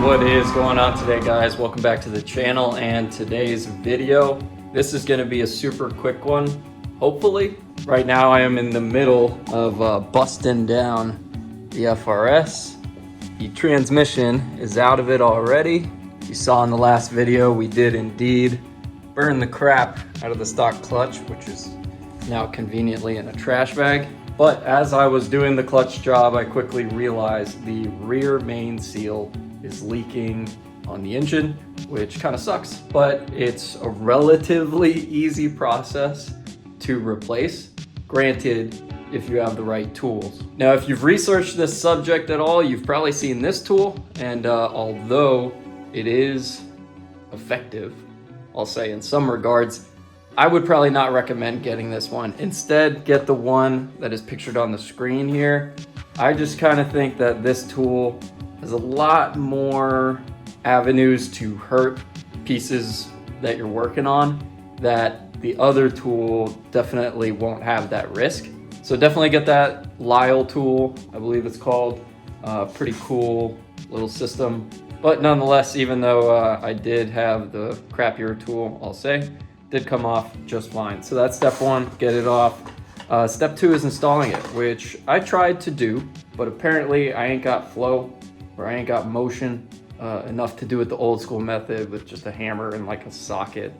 What is going on today, guys? Welcome back to the channel and today's video. This is going to be a super quick one, hopefully. Right now I am in the middle of busting down the FRS. The transmission is out of it already. You saw in the last video we did indeed burn the crap out of the stock clutch, which is now conveniently in a trash bag. But as I was doing the clutch job, I quickly realized the rear main seal is leaking on the engine, which kind of sucks, but it's a relatively easy process to replace, granted, if you have the right tools. Now, if you've researched this subject at all, you've probably seen this tool, and although it is effective, I'll say in some regards, I would probably not recommend getting this one. Instead, get the one that is pictured on the screen here. I just kind of think that this tool has a lot more avenues to hurt pieces that you're working on that the other tool definitely won't have that risk. So definitely get that Lisle tool, I believe it's called. Pretty cool little system. But nonetheless, even though I did have the crappier tool, I'll say, did come off just fine. So that's step one, get it off. Step two is installing it, which I tried to do, but apparently I ain't got flow or I ain't got motion enough to do it the old school method with just a hammer and like a socket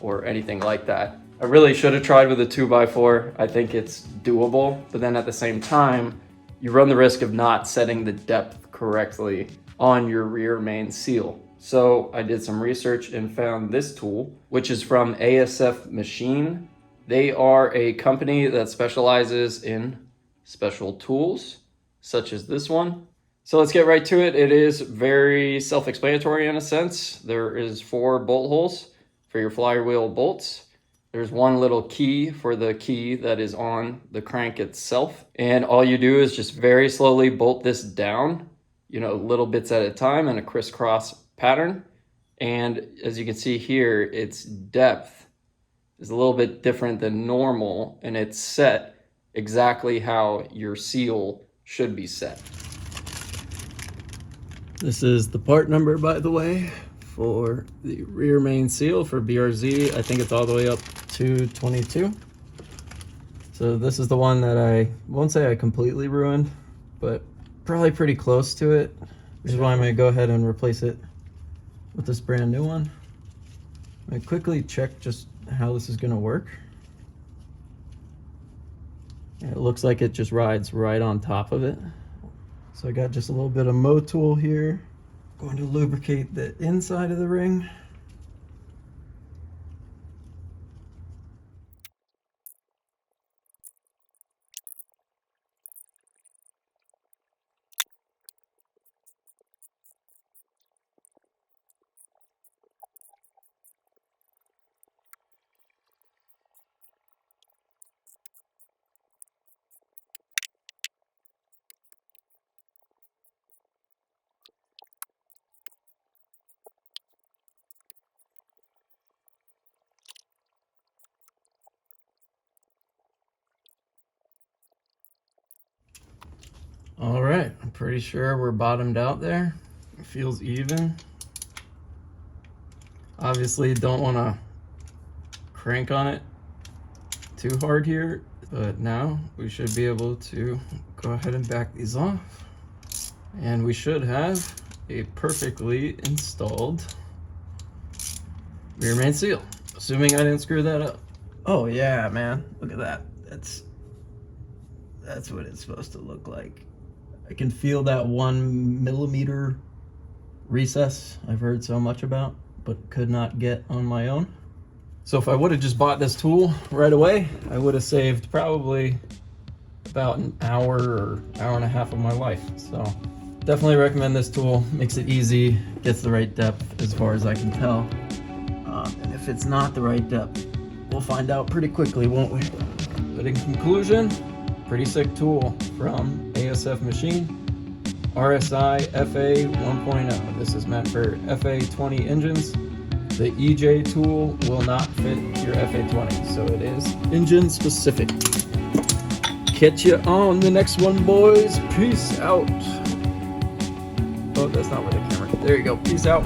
or anything like that. I really should have tried with a 2x4. I think it's doable, but then at the same time, you run the risk of not setting the depth correctly on your rear main seal. So I did some research and found this tool, which is from ASF Machine. They are a company that specializes in special tools, such as this one. So let's get right to it. It is very self-explanatory in a sense. There is 4 bolt holes for your flywheel bolts. There's one little key for the key that is on the crank itself. And all you do is just very slowly bolt this down, little bits at a time in a crisscross pattern. And as you can see here, its depth is a little bit different than normal, and it's set exactly how your seal should be set. This is the part number, by the way, for the rear main seal for BRZ. I think it's all the way up to 22. So this is the one that I won't say I completely ruined, but probably pretty close to it, which is why I'm gonna go ahead and replace it with this brand new one. I quickly check just how this is gonna work. It looks like it just rides right on top of it. So I got just a little bit of Mow tool here. Going to lubricate the inside of the ring. All right, I'm pretty sure we're bottomed out there. It feels even. Obviously don't want to crank on it too hard here, but now we should be able to go ahead and back these off. And we should have a perfectly installed rear main seal, assuming I didn't screw that up. Oh yeah, man, look at that. That's what it's supposed to look like. I can feel that 1 millimeter recess I've heard so much about, but could not get on my own. So if I would have just bought this tool right away, I would have saved probably about an hour or hour and a half of my life. So definitely recommend this tool. Makes it easy, gets the right depth as far as I can tell. And if it's not the right depth, we'll find out pretty quickly, won't we? But in conclusion, pretty sick tool from ASF Machine. RSI FA 1.0. This is meant for FA20 engines. The EJ tool will not fit your FA20, so it is engine specific. Catch you on the next one, boys. Peace out. Oh, that's not where the camera There you go. Peace out.